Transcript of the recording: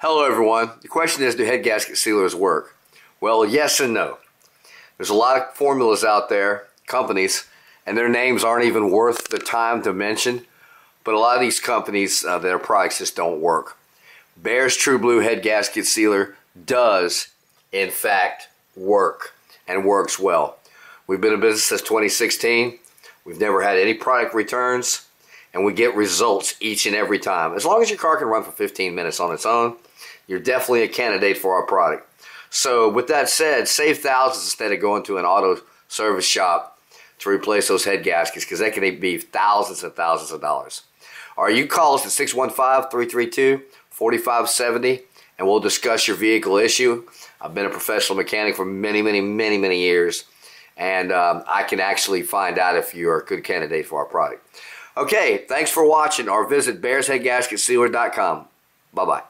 Hello everyone. The question is, do head gasket sealers work? Well, yes and no. There's a lot of formulas out there, companies, and their names aren't even worth the time to mention, but a lot of these companies, their products just don't work. Behr's True Blue head gasket sealer does, in fact, work, and works well. We've been in business since 2016. We've never had any product returns, and we get results each and every time. As long as your car can run for 15 minutes on its own, you're definitely a candidate for our product. So with that said, save thousands instead of going to an auto service shop to replace those head gaskets, because that can be thousands and thousands of dollars. All right, you call us at 615-332-4570, and we'll discuss your vehicle issue. I've been a professional mechanic for many years, and I can actually find out if you're a good candidate for our product. Okay, thanks for watching, or visit BehrsHeadGasketSealer.com. Bye-bye.